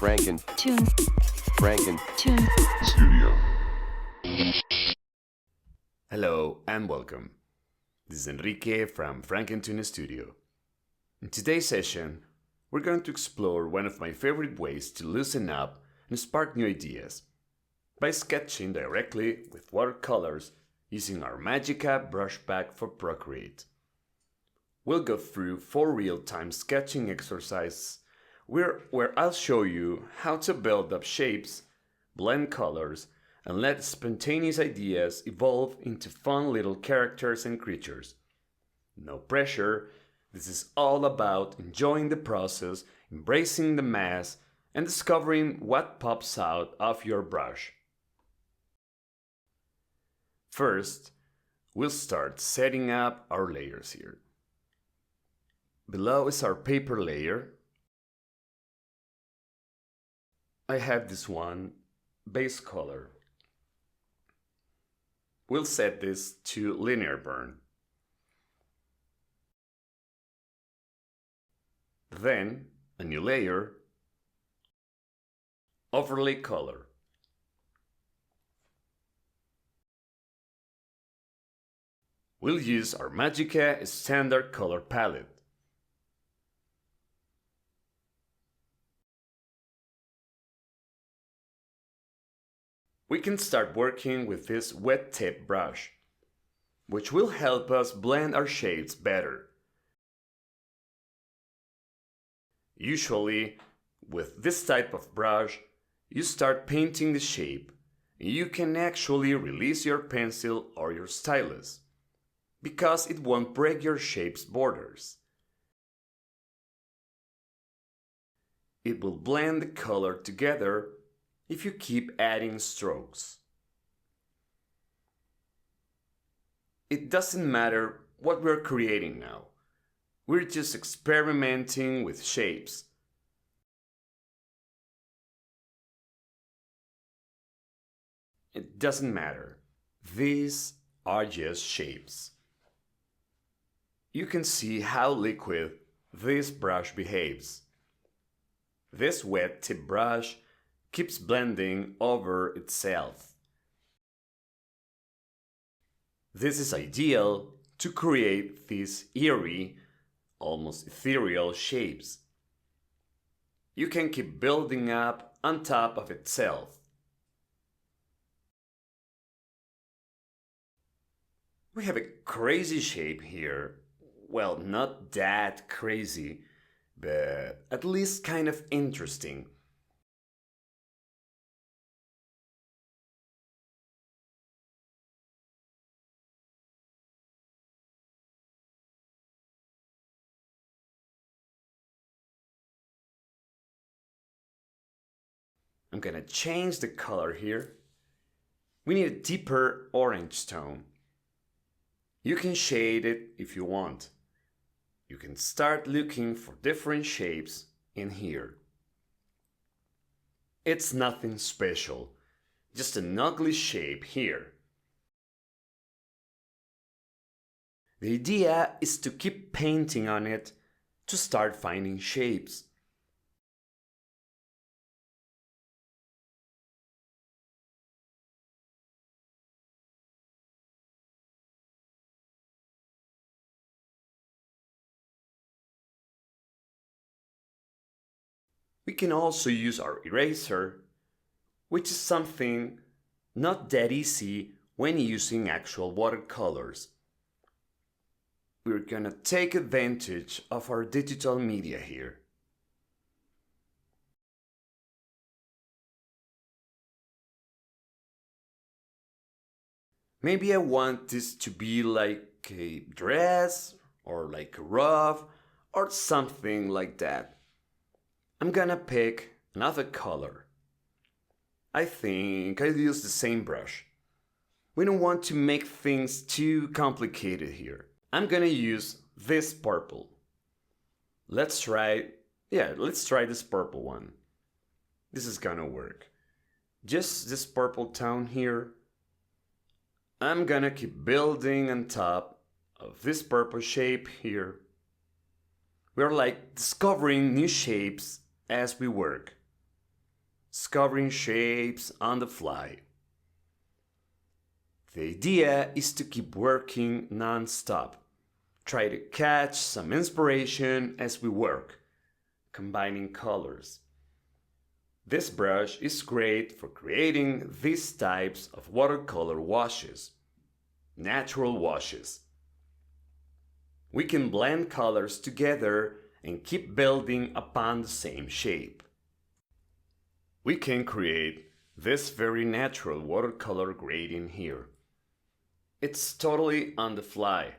Tune. Tune. Studio. Hello and welcome. This is Enrique from Frankentune Studio. In today's session, we're going to explore one of my favorite ways to loosen up and spark new ideas by sketching directly with watercolors using our Magika Brush Pack for Procreate. We'll go through 4 real-time sketching exercises where I'll show you how to build up shapes, blend colors, and let spontaneous ideas evolve into fun little characters and creatures. No pressure, this is all about enjoying the process, embracing the mess, and discovering what pops out of your brush. First, we'll start setting up our layers here. Below is our paper layer. I have this one, base color. We'll set this to linear burn. Then, a new layer, overlay color. We'll use our Magika standard color palette. We can start working with this wet tip brush, which will help us blend our shades better. Usually, with this type of brush, you start painting the shape, and you can actually release your pencil or your stylus, because it won't break your shape's borders. It will blend the color together if you keep adding strokes. It doesn't matter what we're creating now. We're just experimenting with shapes. It doesn't matter. These are just shapes. You can see how liquid this brush behaves. This wet tip brush keeps blending over itself. This is ideal to create these eerie, almost ethereal shapes. You can keep building up on top of itself. We have a crazy shape here. Well, not that crazy, but at least kind of interesting. I'm gonna change the color here. We need a deeper orange tone. You can shade it if you want. You can start looking for different shapes in here. It's nothing special, just an ugly shape here. The idea is to keep painting on it to start finding shapes. We can also use our eraser, which is something not that easy when using actual watercolors. We're gonna take advantage of our digital media here. Maybe I want this to be like a dress or like a rug or something like that. I'm gonna pick another color. I think I'll use the same brush. We don't want to make things too complicated here. I'm gonna use this purple. Let's try this purple one. This is gonna work. Just this purple tone here. I'm gonna keep building on top of this purple shape here. We're like discovering new shapes as we work. discovering shapes on the fly. The idea is to keep working non-stop. Try to catch some inspiration as we work, combining colors. This brush is great for creating these types of watercolor washes, natural washes. We can blend colors together and keep building upon the same shape. We can create this very natural watercolor grading here. It's totally on the fly.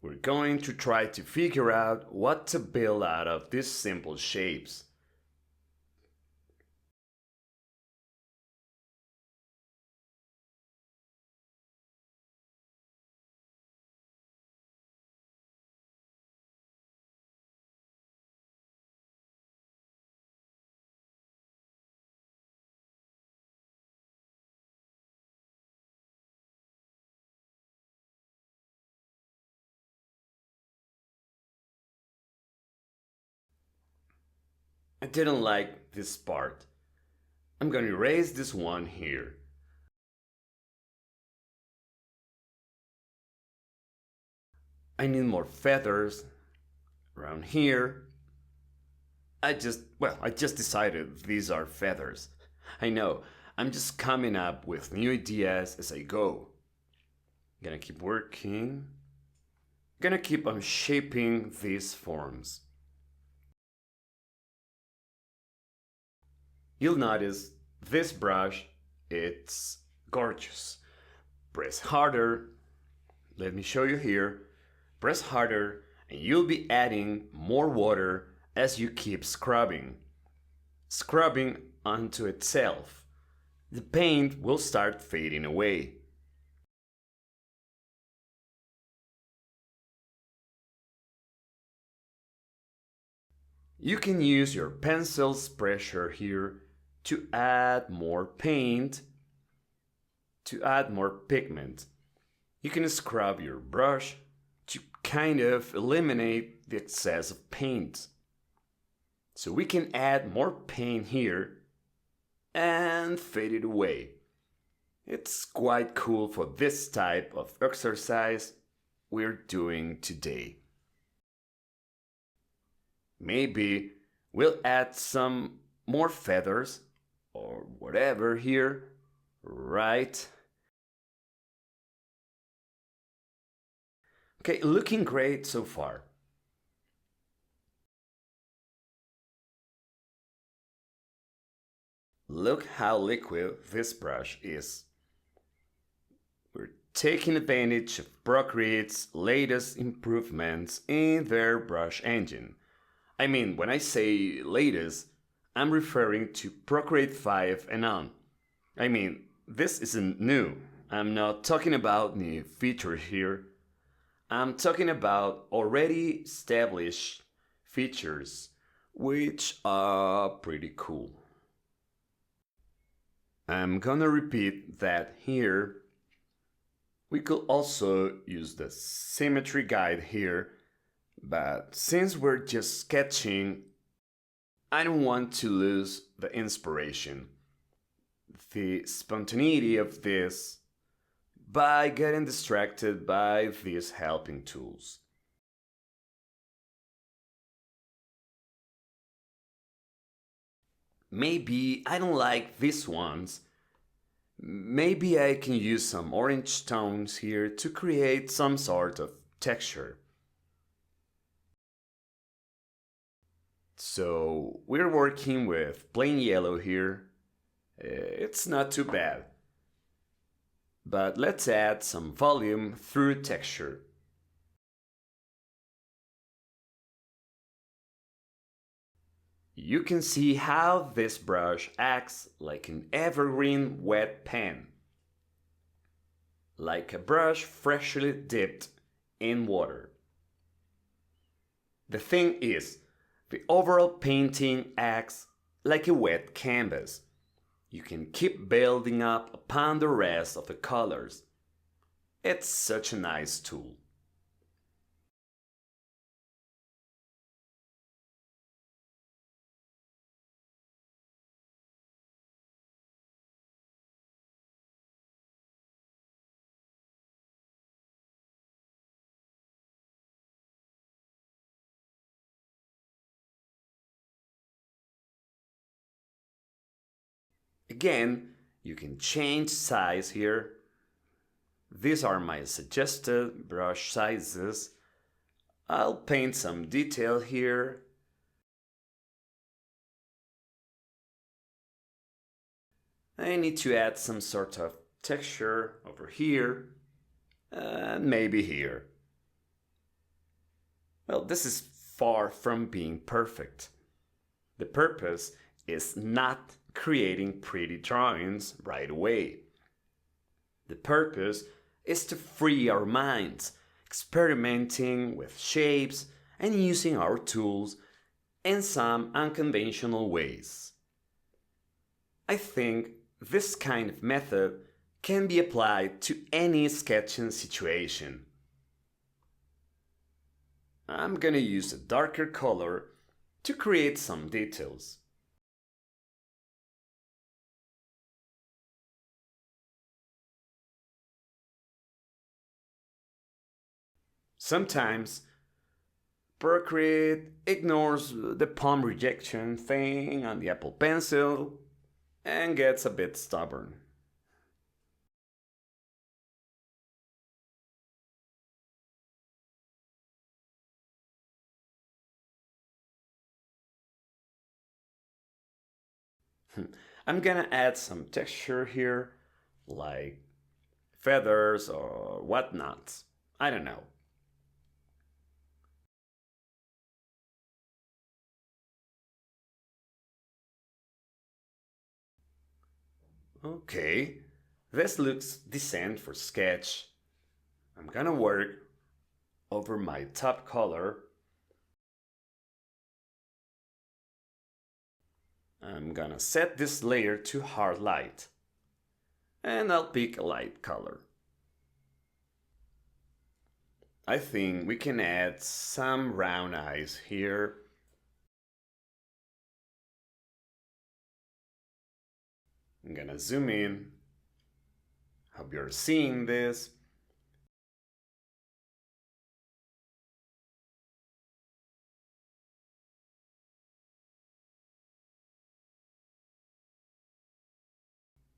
We're going to try to figure out what to build out of these simple shapes. I didn't like this part. I'm gonna erase this one here. I need more feathers around here. I just decided these are feathers. I know, I'm just coming up with new ideas as I go. Gonna keep working. Gonna keep on shaping these forms. You'll notice this brush, it's gorgeous. Press harder. Let me show you here. Press harder and you'll be adding more water as you keep scrubbing. Scrubbing onto itself. The paint will start fading away. You can use your pencil's pressure here to add more paint, to add more pigment. You can scrub your brush to kind of eliminate the excess of paint. So we can add more paint here and fade it away. It's quite cool for this type of exercise we're doing today. Maybe we'll add some more feathers or whatever here, right? Okay, looking great so far. Look how liquid this brush is. We're taking advantage of Procreate's latest improvements in their brush engine. I mean, when I say latest, I'm referring to Procreate 5 and on. I mean, this isn't new. I'm not talking about new features here. I'm talking about already established features, which are pretty cool. I'm gonna repeat that here. We could also use the symmetry guide here, but since we're just sketching, I don't want to lose the inspiration, the spontaneity of this, by getting distracted by these helping tools. Maybe I don't like these ones. Maybe I can use some orange tones here to create some sort of texture. So we're working with plain yellow here. It's not too bad. But let's add some volume through texture. You can see how this brush acts like an evergreen wet pen. Like a brush freshly dipped in water. The thing is, the overall painting acts like a wet canvas. You can keep building up upon the rest of the colors. It's such a nice tool. Again, you can change size here. These are my suggested brush sizes. I'll paint some detail here. I need to add some sort of texture over here, and maybe here. Well, this is far from being perfect. The purpose is not creating pretty drawings right away. The purpose is to free our minds, experimenting with shapes and using our tools in some unconventional ways. I think this kind of method can be applied to any sketching situation. I'm gonna use a darker color to create some details. Sometimes Procreate ignores the palm rejection thing on the Apple Pencil and gets a bit stubborn. I'm gonna add some texture here, like feathers or whatnot. I don't know. Okay, this looks decent for sketch. I'm gonna work over my top color. I'm gonna set this layer to hard light. And I'll pick a light color. I think we can add some round eyes here. I'm gonna zoom in. Hope you're seeing this.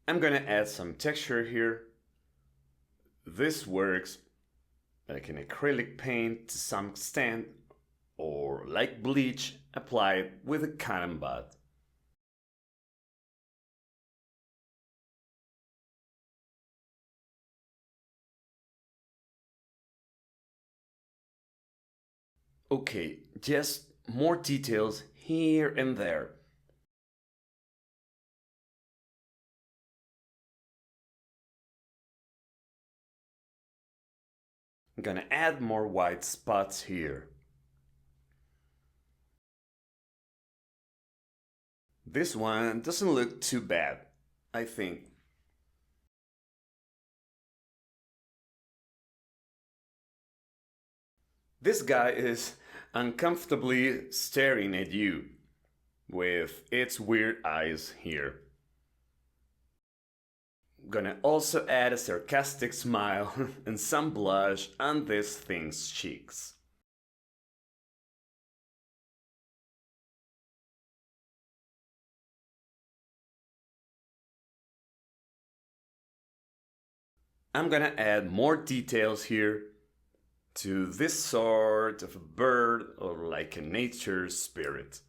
I'm gonna add some texture here. This works like an acrylic paint to some extent, or like bleach applied with a cotton bud. Okay, just more details here and there. I'm gonna add more white spots here. This one doesn't look too bad, I think. This guy is uncomfortably staring at you with its weird eyes here. I'm gonna also add a sarcastic smile and some blush on this thing's cheeks. I'm gonna add more details here to this sort of a bird or like a nature spirit.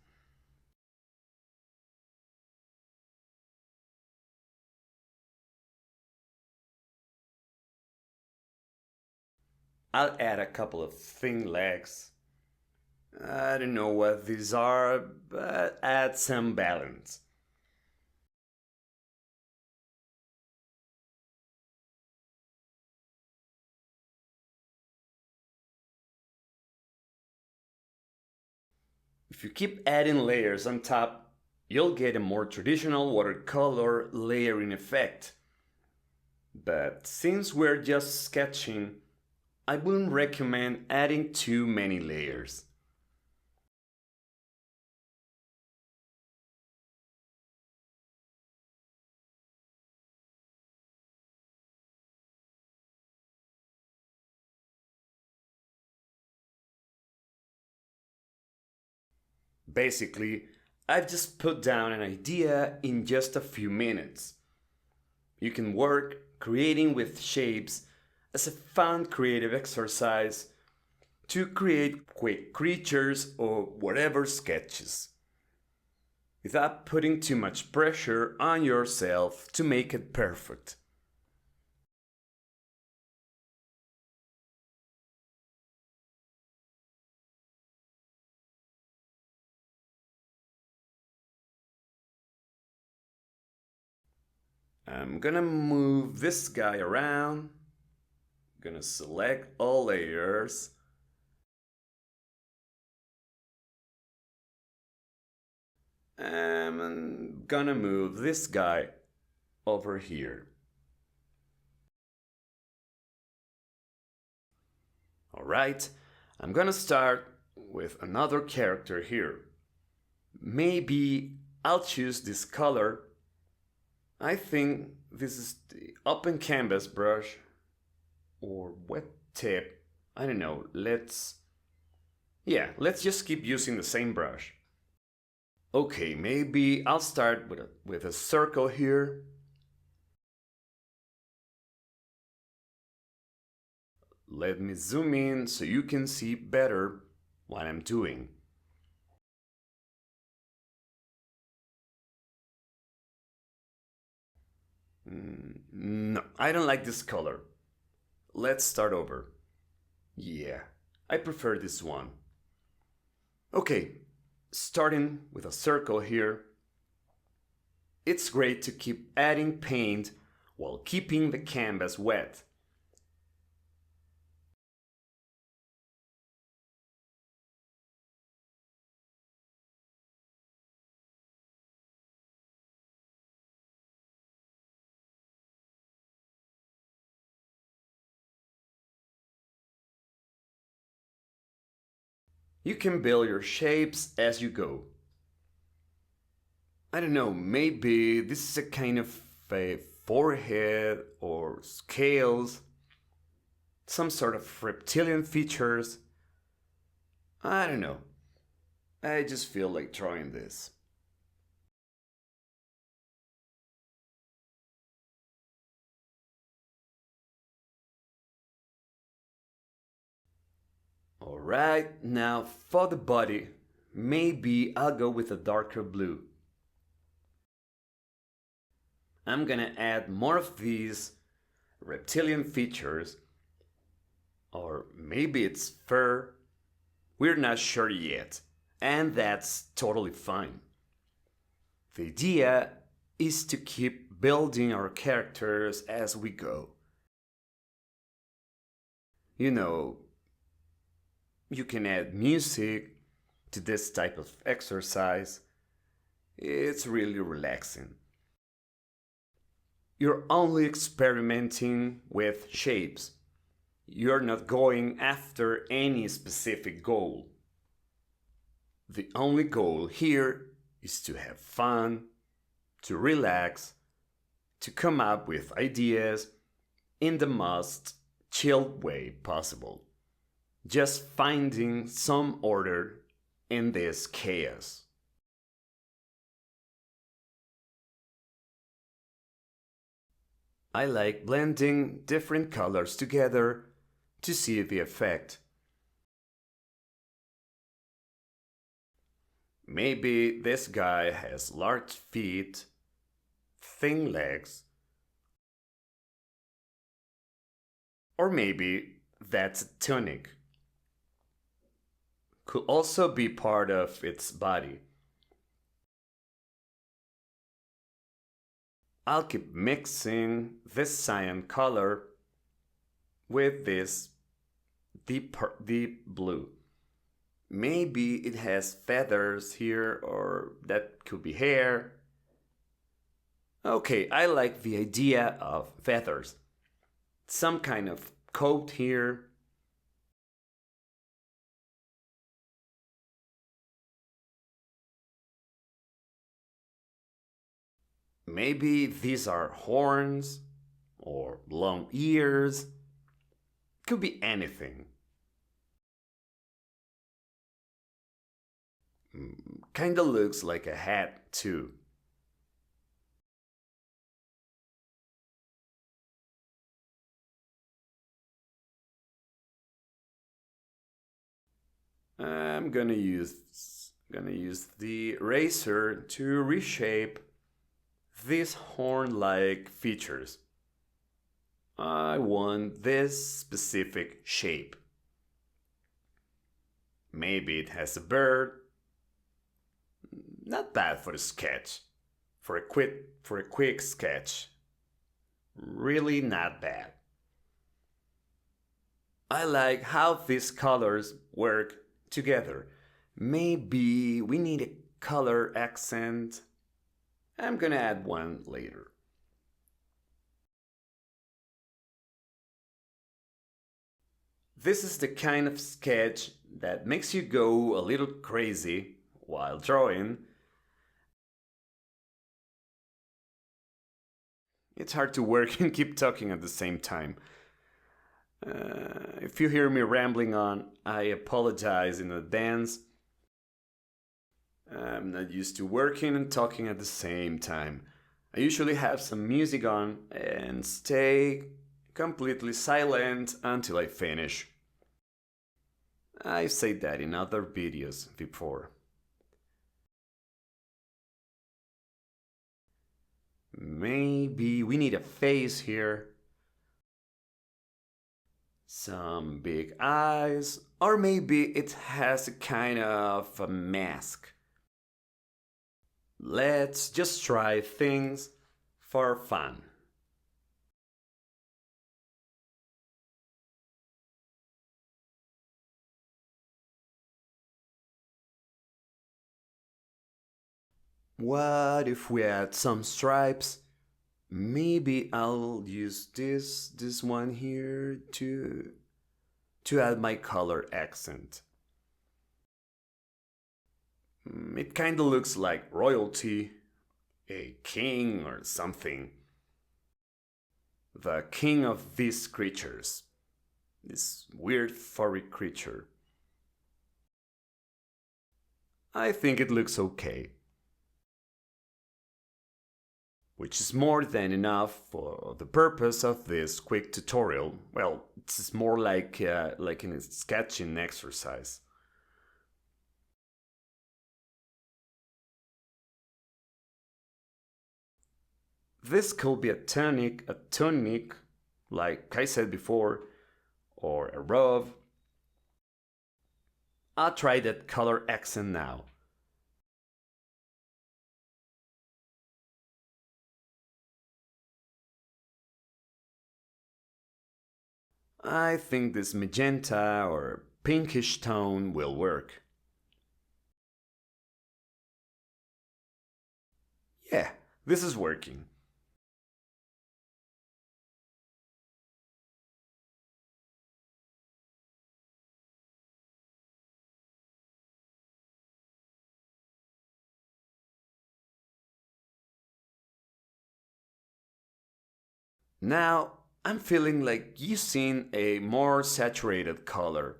I'll add a couple of thin legs. I don't know what these are, but add some balance. If you keep adding layers on top, you'll get a more traditional watercolor layering effect. But since we're just sketching, I wouldn't recommend adding too many layers. Basically, I've just put down an idea in just a few minutes. You can work creating with shapes as a fun creative exercise to create quick creatures or whatever sketches, without putting too much pressure on yourself to make it perfect. I'm gonna move this guy around. Gonna select all layers. I'm gonna move this guy over here. Alright, I'm gonna start with another character here. Maybe I'll choose this color. I think this is the open canvas brush or wet tip. I don't know, let's just keep using the same brush. Okay, maybe I'll start with a circle here. Let me zoom in so you can see better what I'm doing. No, I don't like this color. Let's start over. Yeah, I prefer this one. Okay, starting with a circle here. It's great to keep adding paint while keeping the canvas wet. You can build your shapes as you go. I don't know, maybe this is a kind of a forehead or scales, some sort of reptilian features. I don't know. I just feel like drawing this. Alright, now for the body, maybe I'll go with a darker blue. I'm gonna add more of these reptilian features, or maybe it's fur. We're not sure yet, and that's totally fine. The idea is to keep building our characters as we go. You know, you can add music to this type of exercise. It's really relaxing. You're only experimenting with shapes. You're not going after any specific goal. The only goal here is to have fun, to relax, to come up with ideas in the most chilled way possible. Just finding some order in this chaos. I like blending different colors together to see the effect. Maybe this guy has large feet, thin legs, or maybe that's a tunic. Could also be part of its body. I'll keep mixing this cyan color with this deep blue. Maybe it has feathers here, or that could be hair. Okay, I like the idea of feathers. Some kind of coat here. Maybe these are horns or long ears. Could be anything. kinda looks like a hat too. I'm gonna use the eraser to reshape these horn-like features. I want this specific shape. Maybe it has a bird. Not bad for a sketch. For a quick sketch. Really not bad. I like how these colors work together. Maybe we need a color accent. I'm gonna add one later. This is the kind of sketch that makes you go a little crazy while drawing. It's hard to work and keep talking at the same time. If you hear me rambling on, I apologize in advance. I'm not used to working and talking at the same time. I usually have some music on and stay completely silent until I finish. I've said that in other videos before. Maybe we need a face here. Some big eyes, or maybe it has a kind of a mask. Let's just try things for fun. What if we add some stripes? Maybe I'll use this one here to add my color accent. It kinda looks like royalty, a king or something. The king of these creatures. This weird furry creature. I think it looks okay. Which is more than enough for the purpose of this quick tutorial. Well, it's more like a sketching exercise. This could be a tunic, like I said before, or a robe. I'll try that color accent now. I think this magenta or pinkish tone will work. Yeah, this is working. Now, I'm feeling like using a more saturated color.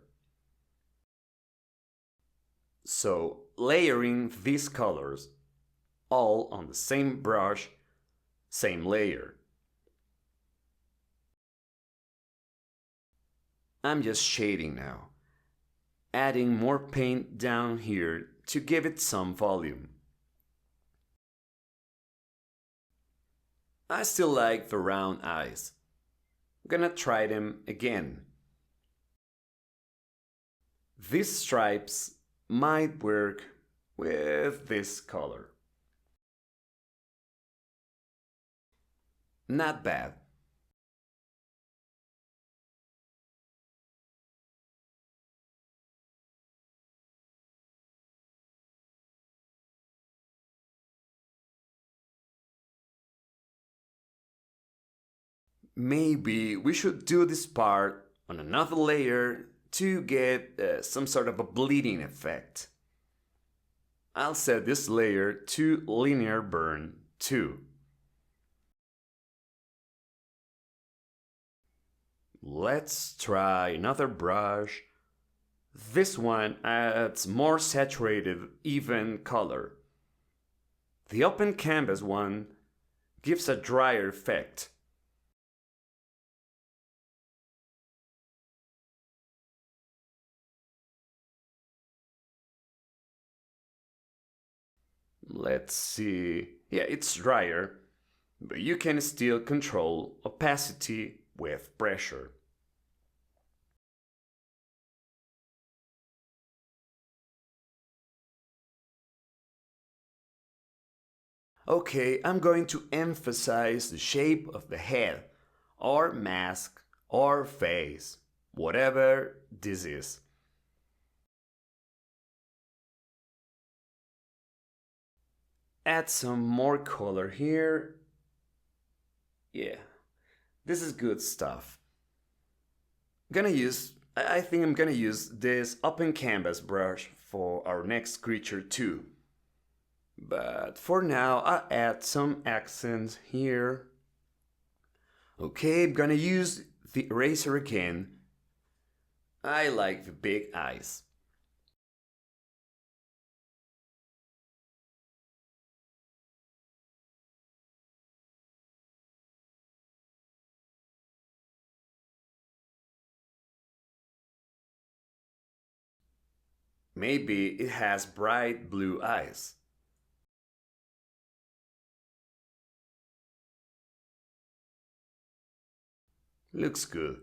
So, layering these colors all on the same brush, same layer. I'm just shading now, adding more paint down here to give it some volume. I still like the round eyes. I'm gonna try them again. These stripes might work with this color. Not bad. Maybe we should do this part on another layer to get some sort of a bleeding effect. I'll set this layer to linear burn 2. Let's try another brush. this one adds more saturated, even color. The open canvas one gives a drier effect. Let's see. Yeah, it's drier, but you can still control opacity with pressure. Okay, I'm going to emphasize the shape of the head, or mask, or face, whatever this is. Add some more color here. Yeah, this is good stuff. I think I'm gonna use this open canvas brush for our next creature too. But for now, I'll add some accents here. Okay, I'm gonna use the eraser again. I like the big eyes. Maybe it has bright blue eyes. Looks good.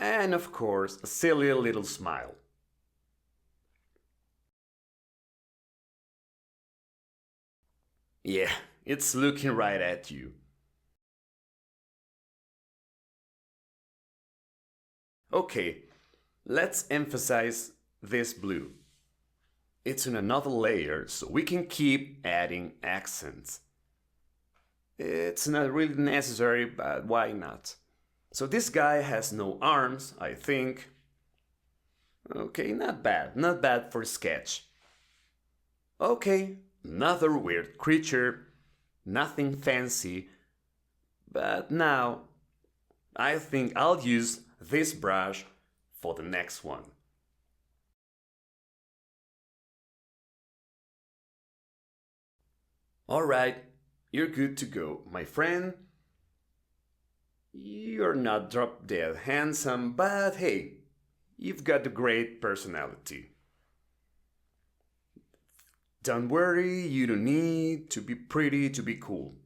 And of course, a silly little smile. Yeah, it's looking right at you. Okay, let's emphasize this blue. It's in another layer, so we can keep adding accents. It's not really necessary, but why not? So this guy has no arms, I think. Okay, not bad for sketch. Okay, another weird creature, nothing fancy, but now I think I'll use this brush for the next one. Alright, you're good to go, my friend. You're not drop dead handsome, but hey, you've got a great personality. Don't worry, you don't need to be pretty to be cool.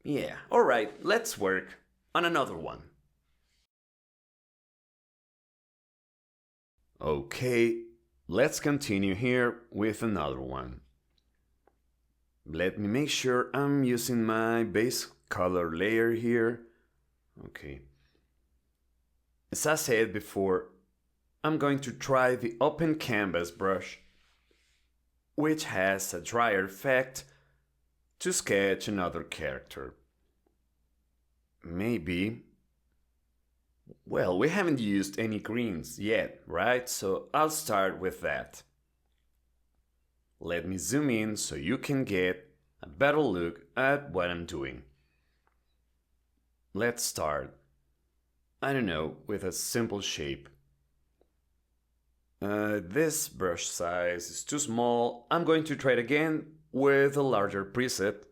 Yeah, alright, let's work on another one. Okay, let's continue here with another one. Let me make sure I'm using my base color layer here. Okay. As I said before, I'm going to try the open canvas brush, which has a drier effect, to sketch another character. Maybe. Well, we haven't used any greens yet, right? So I'll start with that. Let me zoom in so you can get a better look at what I'm doing. Let's start, I don't know, with a simple shape. This brush size is too small. I'm going to try it again with a larger preset.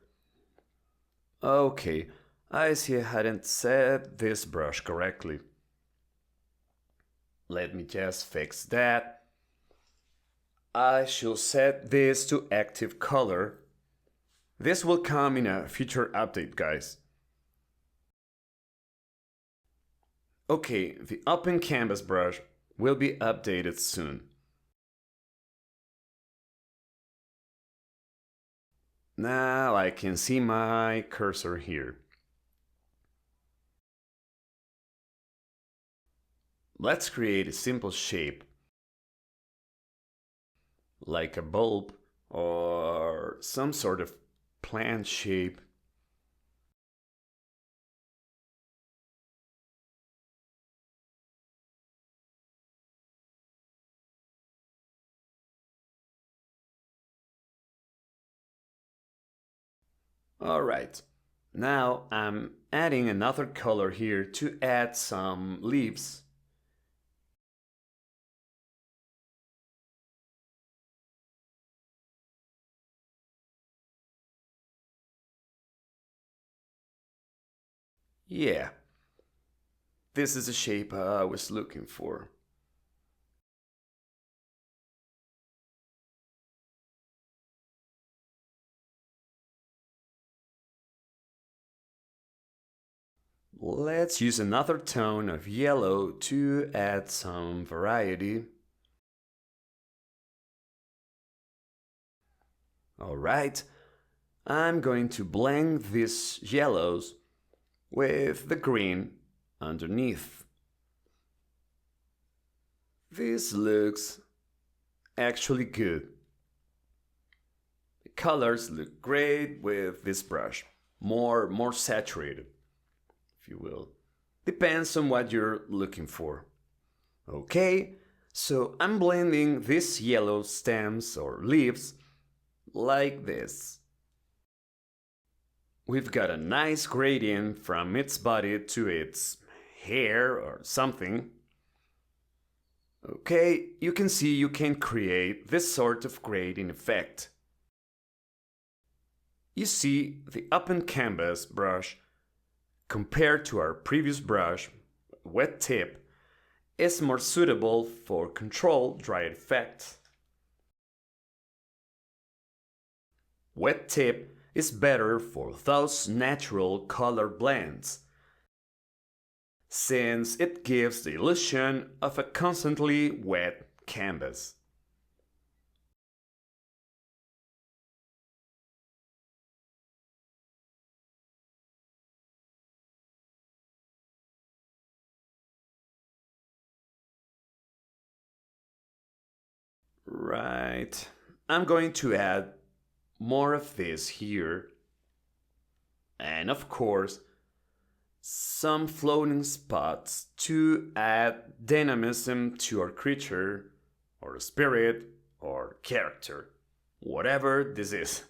Okay, I see I hadn't set this brush correctly. Let me just fix that. I should set this to active color. This will come in a future update, guys. Okay, the open canvas brush will be updated soon. Now I can see my cursor here. Let's create a simple shape, like a bulb or some sort of plant shape. Alright, now I'm adding another color here to add some leaves. Yeah, this is the shape I was looking for. Let's use another tone of yellow to add some variety. Alright, I'm going to blend these yellows with the green underneath. This looks actually good. The colors look great with this brush, more saturated, if you will. Depends on what you're looking for. Okay, so I'm blending these yellow stems or leaves like this. We've got a nice gradient from its body to its hair or something. Okay, you can see you can create this sort of grading effect. You see, the open canvas brush, compared to our previous brush, wet tip, is more suitable for controlled dry effect. Wet tip is better for those natural color blends, since it gives the illusion of a constantly wet canvas. Right, I'm going to add more of this here, and of course some floating spots to add dynamism to our creature or spirit or character, whatever this is.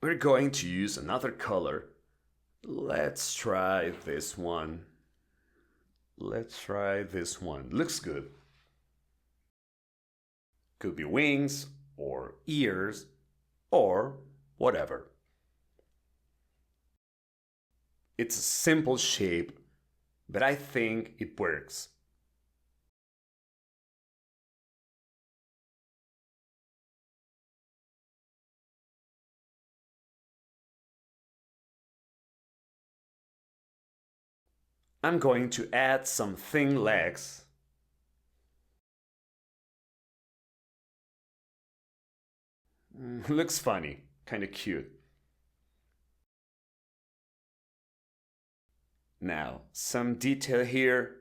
We're going to use another color. Let's try this one. Looks good. Could be wings or ears or whatever. It's a simple shape, but I think it works. I'm going to add some thin legs. Looks funny, kinda cute. Now, some detail here.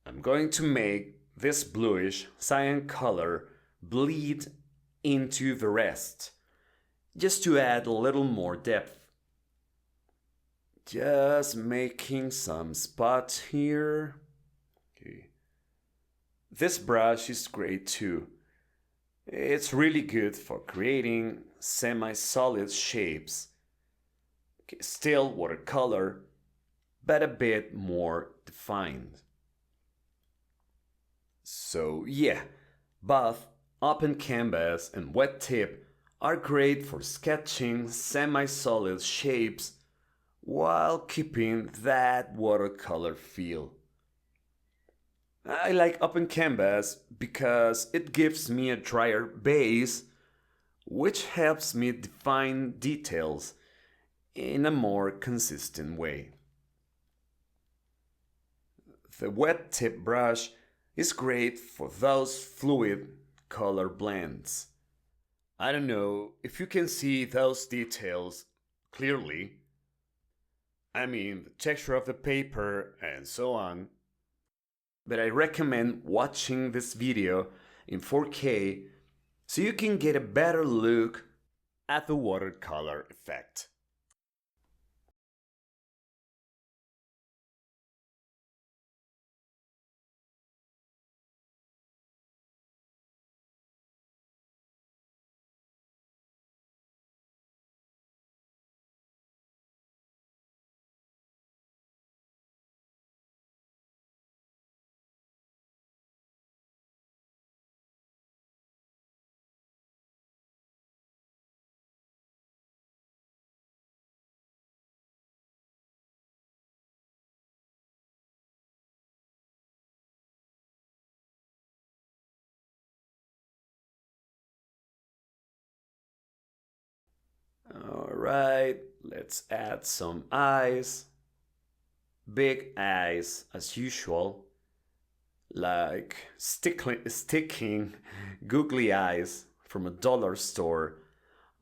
I'm going to make this bluish cyan color bleed into the rest, just to add a little more depth. Just making some spots here. Okay. This brush is great too. It's really good for creating semi-solid shapes. Okay, still watercolor, but a bit more defined. So yeah, both open canvas and wet tip are great for sketching semi-solid shapes while keeping that watercolor feel. I like open canvas because it gives me a drier base, which helps me define details in a more consistent way. The wet tip brush is great for those fluid color blends. I don't know if you can see those details clearly. I mean, the texture of the paper and so on. But I recommend watching this video in 4K so you can get a better look at the watercolor effect. Alright, let's add some eyes. Big eyes as usual, like sticking googly eyes from a dollar store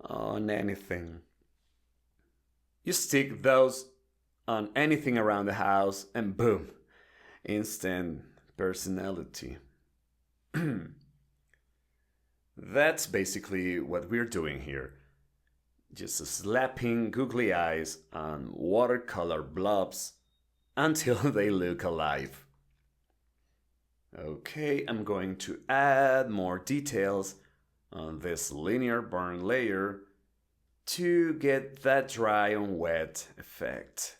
on anything. You stick those on anything around the house and boom, instant personality. That's basically what we're doing here. Just slapping googly eyes on watercolor blobs until they look alive. Okay, I'm going to add more details on this linear burn layer to get that dry on wet effect.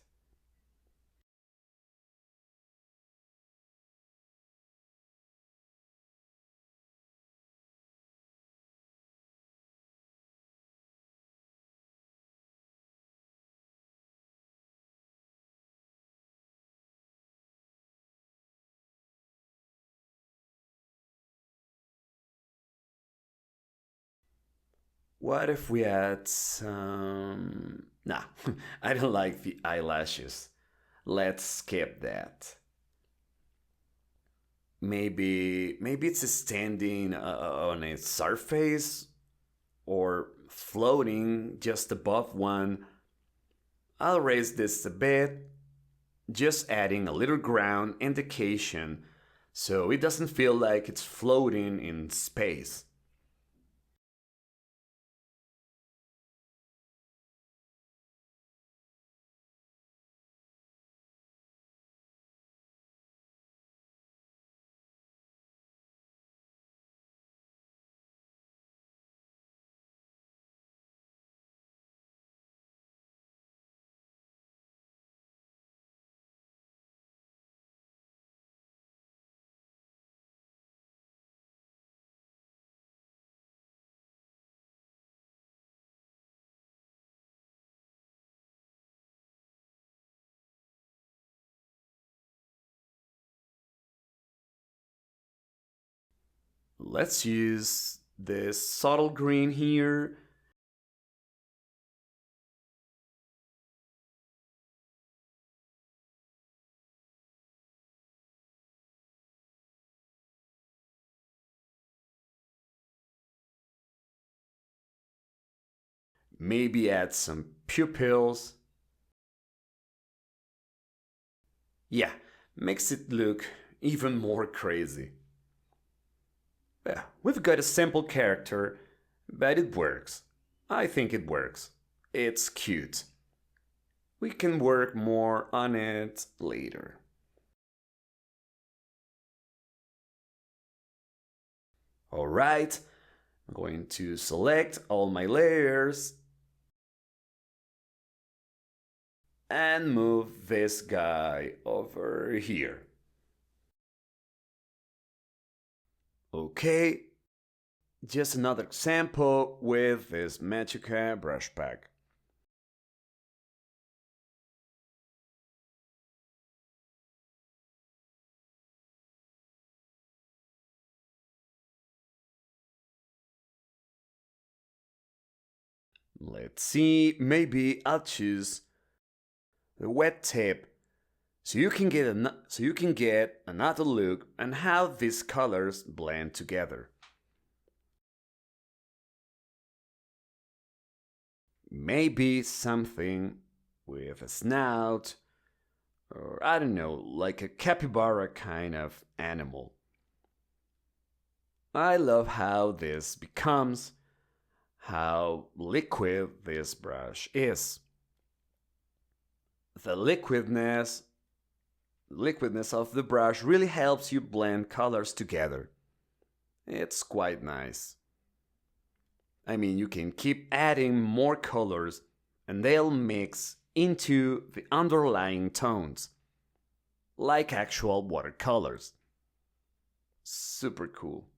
What if we add some... Nah, I don't like the eyelashes. Let's skip that. Maybe it's standing on a surface or floating just above one. I'll raise this a bit, just adding a little ground indication so it doesn't feel like it's floating in space. Let's use this subtle green here. Maybe add some pupils. Yeah, makes it look even more crazy. Yeah, we've got a simple character, but it works. I think it works. It's cute. We can work more on it later. Alright, I'm going to select all my layers and move this guy over here. Okay, just another example with this Magika Brush Pack. Let's see, maybe I'll choose the wet tip so you can get another look on how these colors blend together. Maybe something with a snout, or I don't know, like a capybara kind of animal. I love how this becomes, how liquid this brush is. The liquidness of the brush really helps you blend colors together. It's quite nice. I mean, you can keep adding more colors and they'll mix into the underlying tones, like actual watercolors. Super cool.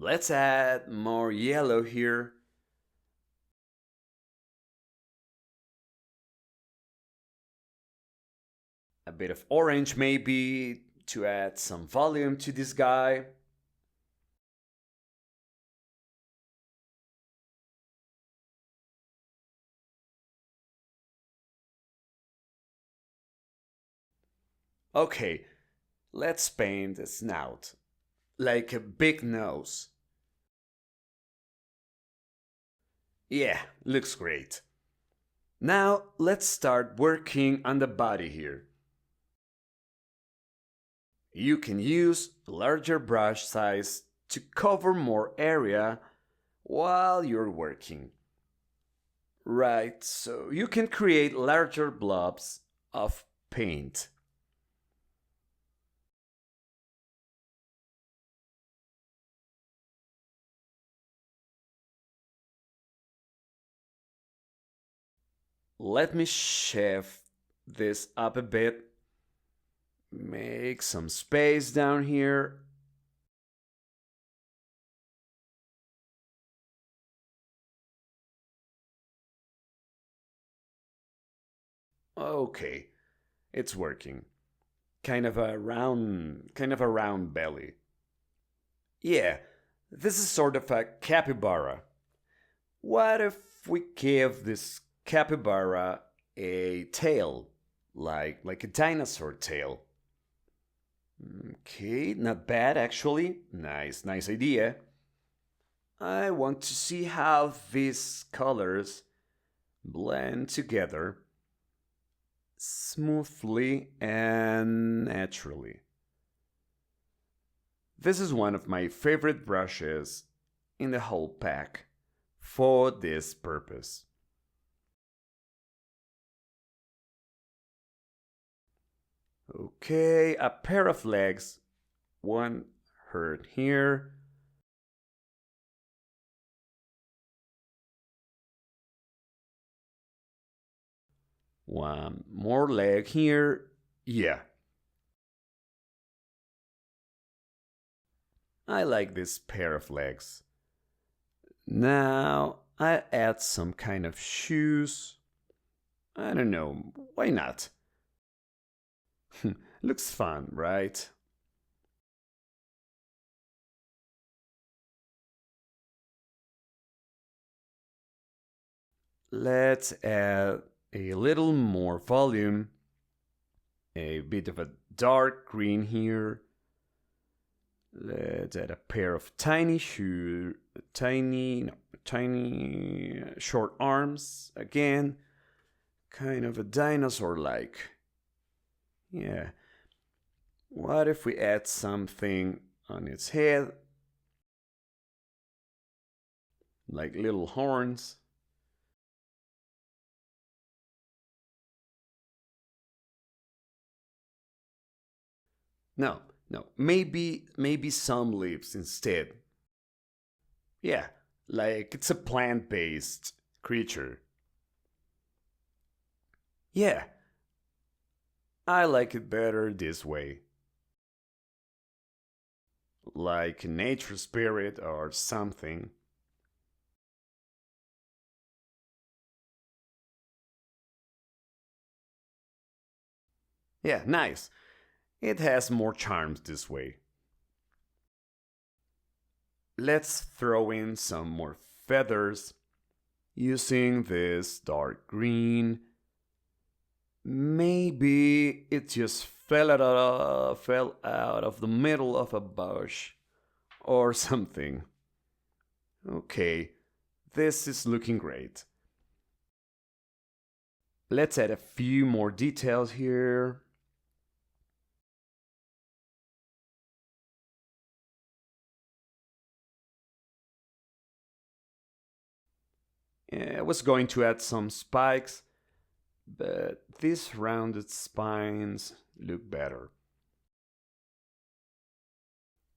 Let's add more yellow here. A bit of orange maybe to add some volume to this guy. Okay, let's paint a snout, like a big nose. Yeah, looks great. Now let's start working on the body here. You can use a larger brush size to cover more area while you're working. Right, so you can create larger blobs of paint. Let me shift this up a bit. Make some space down here. Okay, it's working. Kind of a round belly. Yeah, this is sort of a capybara. What if we give this capybara a tail, like a dinosaur tail? Okay, not bad actually. Nice idea. I want to see how these colors blend together smoothly and naturally. This is one of my favorite brushes in the whole pack for this purpose. Okay, a pair of legs, one hurt here. One more leg here. Yeah. I like this pair of legs. Now I add some kind of shoes. I don't know, why not? Looks fun, right? Let's add a little more volume. A bit of a dark green here. Let's add a pair of tiny short arms again. Kind of a dinosaur-like. Yeah. What if we add something on its head? Like little horns. No, maybe some leaves instead. Yeah, like it's a plant-based creature. Yeah, I like it better this way. Like a nature spirit or something. Yeah, nice. It has more charms this way. Let's throw in some more feathers using this dark green. Maybe it just fell out of the middle of a bush or something. Okay, this is looking great. Let's add a few more details here. I was going to add some spikes, but these rounded spines look better.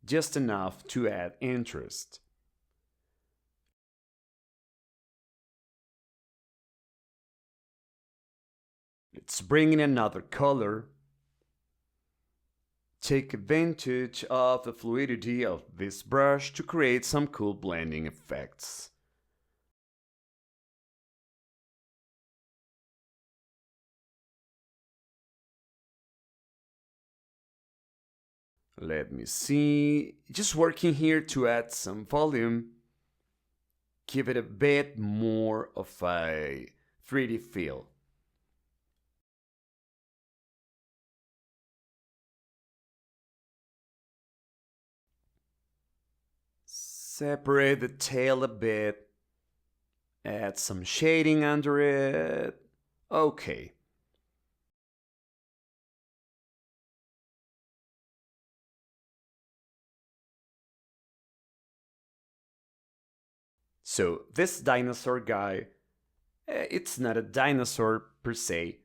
Just enough to add interest. Let's bring in another color take advantage of the fluidity of this brush to create some cool blending effects. Let me see, just working here to add some volume, give it a bit more of a 3D feel. Separate the tail a bit, add some shading under it. Okay. So this dinosaur guy, it's not a dinosaur per se,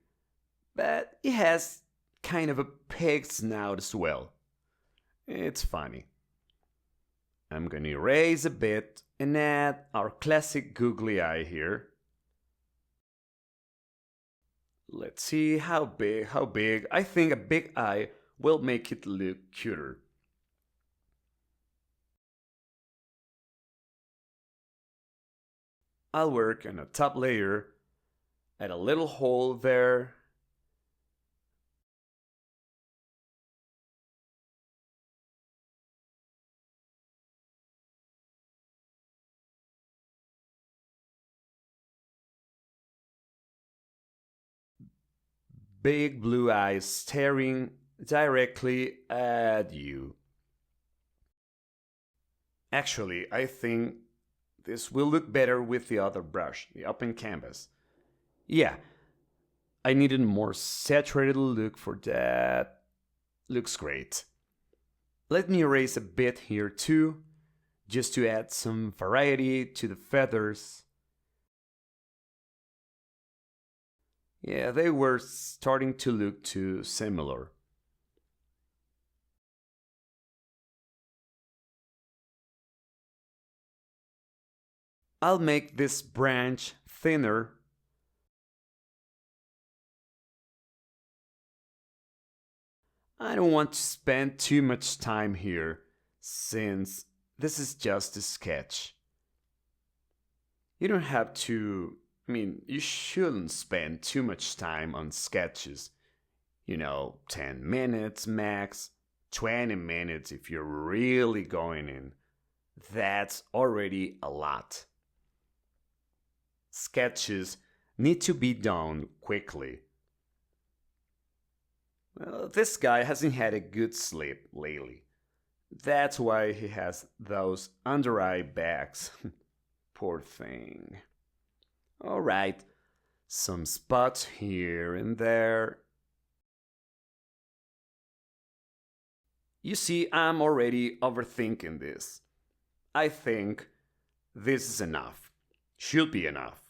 but it has kind of a pig snout as well. It's funny. I'm gonna erase a bit and add our classic googly eye here. Let's see how big. I think a big eye will make it look cuter. I'll work on a top layer, add a little hole there. Big blue eyes staring directly at you. Actually, I think this will look better with the other brush, the open canvas. Yeah, I needed a more saturated look for that. Looks great. Let me erase a bit here too, just to add some variety to the feathers. Yeah, they were starting to look too similar. I'll make this branch thinner. I don't want to spend too much time here, since this is just a sketch. You don't have to, you shouldn't spend too much time on sketches. 10 minutes max, 20 minutes if you're really going in. That's already a lot. Sketches need to be done quickly. Well, this guy hasn't had a good sleep lately. That's why he has those under eye bags. Poor thing. Alright, some spots here and there. You see, I'm already overthinking this. I think this is enough. Should be enough.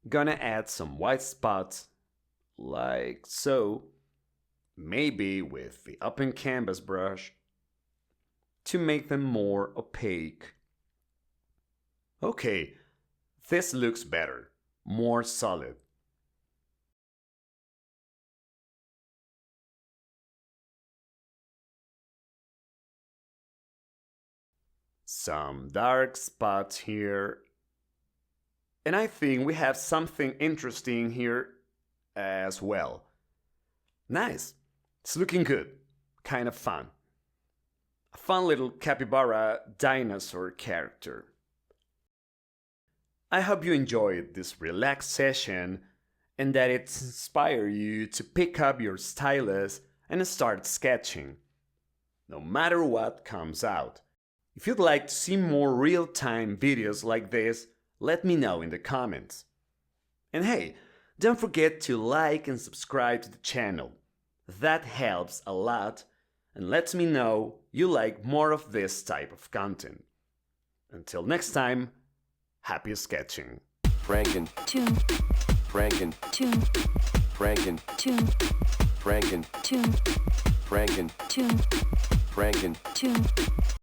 Gonna add some white spots, like so, maybe with the open canvas brush, to make them more opaque. Okay, this looks better, more solid. Some dark spots here. And I think we have something interesting here as well. Nice. It's looking good. Kind of fun. A fun little capybara dinosaur character. I hope you enjoyed this relaxed session and that it inspired you to pick up your stylus and start sketching, no matter what comes out. If you'd like to see more real-time videos like this, let me know in the comments. And hey, don't forget to like and subscribe to the channel. That helps a lot and lets me know you like more of this type of content. Until next time, happy sketching. Franken tune. Franken tune. Franken tune. Franken tune. Franken, tune, Franken, tune.